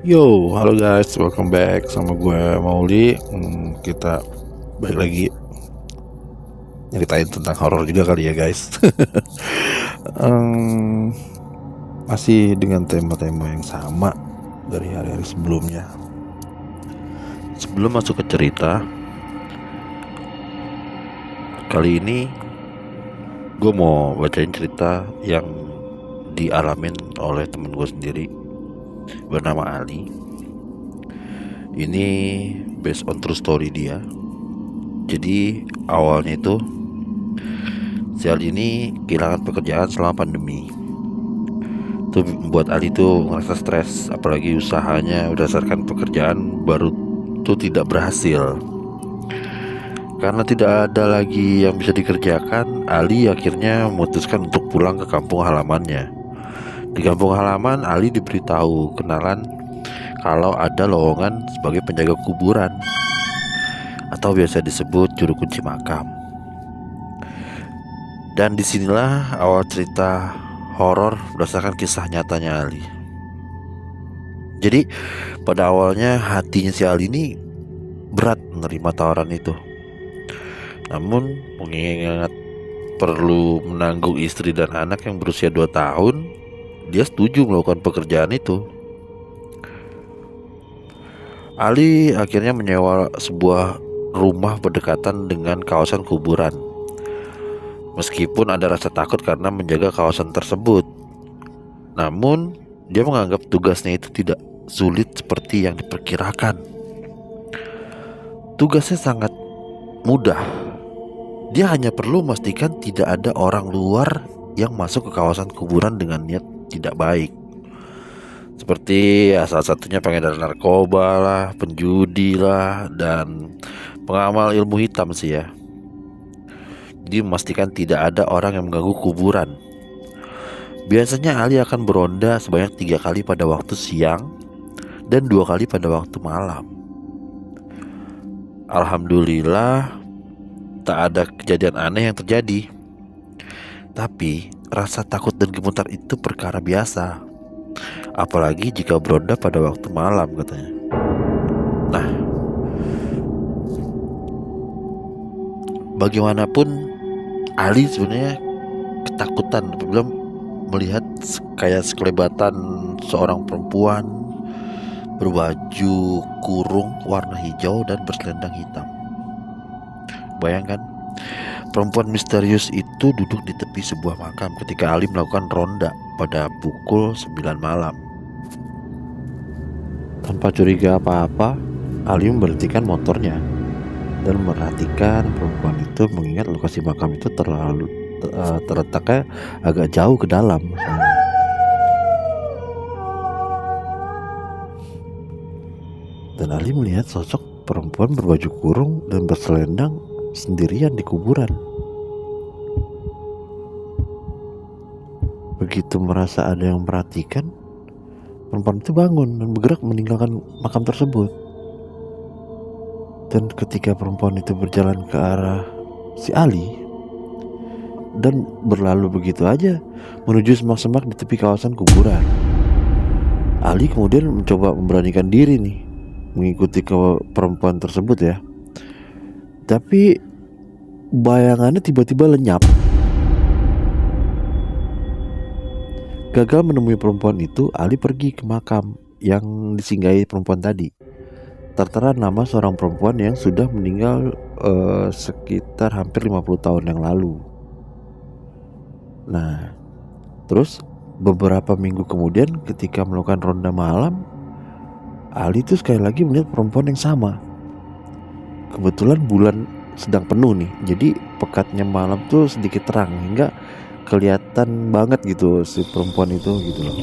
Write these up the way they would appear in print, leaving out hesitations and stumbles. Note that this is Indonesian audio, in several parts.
Yo, halo guys, welcome back sama gue Mauli. Kita balik lagi nyeritain tentang horor juga kali ya guys. Em, Masih dengan tema-tema yang sama dari hari-hari sebelumnya. Sebelum masuk ke cerita, kali ini gue mau bacain cerita yang dialamin oleh temen gue sendiri bernama Ali. Ini based on true story dia. Jadi awalnya itu si Ali ini kehilangan pekerjaan selama pandemi. Itu membuat Ali tuh ngerasa stres, apalagi usahanya berdasarkan pekerjaan baru tuh tidak berhasil. Karena tidak ada lagi yang bisa dikerjakan, Ali akhirnya memutuskan untuk pulang ke kampung halamannya. Di kampung halaman, Ali diberitahu kenalan kalau ada lowongan sebagai penjaga kuburan atau biasa disebut juru kunci makam. Dan disinilah awal cerita horor berdasarkan kisah nyatanya Ali. Jadi pada awalnya hatinya si Ali ini berat menerima tawaran itu. Namun mengingat perlu menanggung istri dan anak yang berusia 2 tahun, dia setuju melakukan pekerjaan itu. Ali akhirnya menyewa sebuah rumah berdekatan dengan kawasan kuburan. Meskipun ada rasa takut karena menjaga kawasan tersebut, namun dia menganggap tugasnya itu tidak sulit seperti yang diperkirakan. Tugasnya sangat mudah. Dia hanya perlu memastikan tidak ada orang luar yang masuk ke kawasan kuburan dengan niat tidak baik. Seperti salah satunya pengedar narkoba lah, penjudi lah, dan pengamal ilmu hitam sih ya. Jadi memastikan tidak ada orang yang mengganggu kuburan. Biasanya Ali akan beronda sebanyak 3 kali pada waktu siang dan 2 kali pada waktu malam. Alhamdulillah tak ada kejadian aneh yang terjadi. Tapi rasa takut dan gemetar itu perkara biasa, apalagi jika beronda pada waktu malam katanya. Nah, bagaimanapun Ali sebenarnya ketakutan apabila melihat kayak sekelebatan seorang perempuan berbaju kurung warna hijau dan berselendang hitam. Bayangkan, perempuan misterius itu duduk di tepi sebuah makam ketika Ali melakukan ronda pada pukul 9 malam. Tanpa curiga apa-apa, Ali memberhentikan motornya dan memperhatikan perempuan itu, mengingat lokasi makam itu terletaknya agak jauh ke dalam. Dan Ali melihat sosok perempuan berbaju kurung dan berselendang sendirian di kuburan. Begitu merasa ada yang memperhatikan, perempuan itu bangun dan bergerak meninggalkan makam tersebut. Dan ketika perempuan itu berjalan ke arah si Ali dan berlalu begitu aja menuju semak-semak di tepi kawasan kuburan, Ali kemudian mencoba memberanikan diri nih mengikuti ke perempuan tersebut ya. Tapi bayangannya tiba-tiba lenyap. Gagal menemui perempuan itu, Ali pergi ke makam yang disinggahi perempuan tadi. Tertera nama seorang perempuan yang sudah meninggal sekitar hampir 50 tahun yang lalu. Nah, terus beberapa minggu kemudian ketika melakukan ronda malam, Ali tuh sekali lagi melihat perempuan yang sama. Kebetulan bulan sedang penuh nih, jadi pekatnya malam tuh sedikit terang hingga kelihatan banget gitu si perempuan itu gitu loh.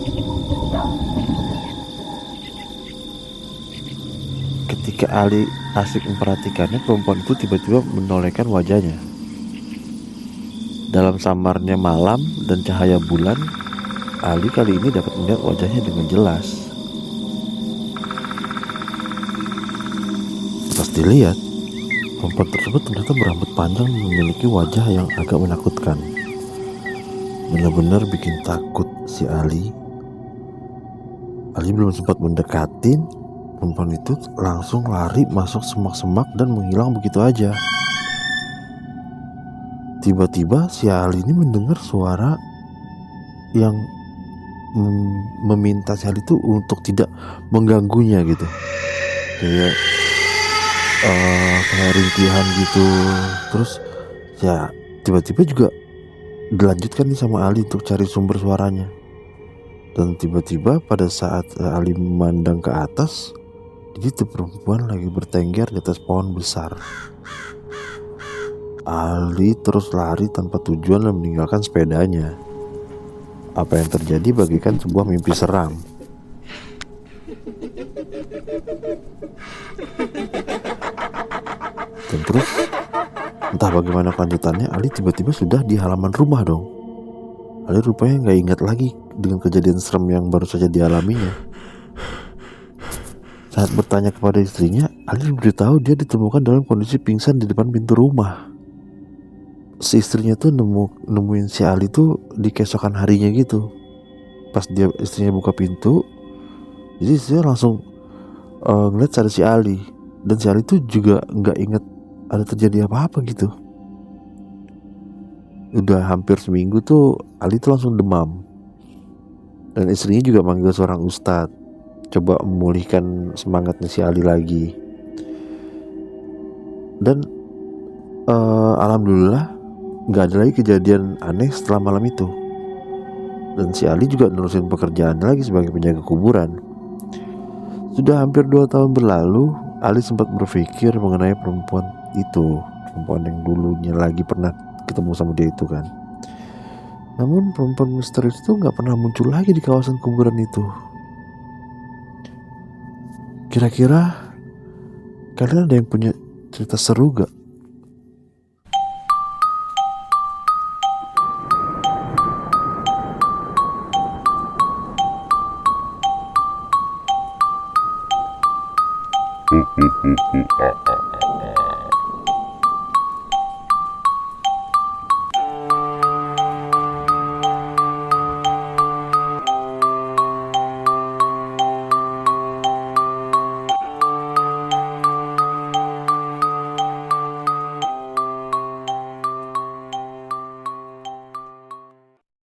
Ketika Ali asik memperhatikannya, perempuan itu tiba-tiba menolehkan wajahnya. Dalam samarnya malam dan cahaya bulan, Ali kali ini dapat melihat wajahnya dengan jelas. Pas dilihat, perempuan tersebut ternyata berambut panjang dan memiliki wajah yang agak menakutkan. Benar-benar bikin takut si Ali. Ali belum sempat mendekatin, perempuan itu langsung lari masuk semak-semak dan menghilang begitu aja. Tiba-tiba si Ali ini mendengar suara yang meminta si Ali itu untuk tidak mengganggunya gitu. Kayak rintihan gitu. Terus ya tiba-tiba juga dilanjutkan nih sama Ali untuk cari sumber suaranya. Dan tiba-tiba pada saat Ali memandang ke atas, itu perempuan lagi bertengger di atas pohon besar. Ali terus lari tanpa tujuan dan meninggalkan sepedanya. Apa yang terjadi bagikan sebuah mimpi seram. Dan terus entah bagaimana kelanjutannya, Ali tiba-tiba sudah di halaman rumah dong. Ali rupanya gak ingat lagi dengan kejadian serem yang baru saja dialaminya. Saat bertanya kepada istrinya, Ali memberitahu dia ditemukan dalam kondisi pingsan di depan pintu rumah. Si istrinya tuh nemuin si Ali tuh di keesokan harinya gitu. Pas istrinya buka pintu, jadi istrinya langsung ngeliat ada si Ali. Dan si Ali tuh juga gak ingat ada terjadi apa-apa gitu. Udah hampir seminggu tuh Ali tuh langsung demam. Dan istrinya juga manggil seorang ustadz, coba memulihkan semangatnya si Ali lagi. Dan alhamdulillah gak ada lagi kejadian aneh setelah malam itu. Dan si Ali juga nerusin pekerjaannya lagi sebagai penjaga kuburan. Sudah hampir 2 tahun berlalu, Ali sempat berpikir mengenai perempuan itu, perempuan yang dulunya lagi pernah ketemu sama dia itu kan. Namun perempuan misterius itu gak pernah muncul lagi di kawasan kuburan itu. Kira-kira kalian ada yang punya cerita seru gak?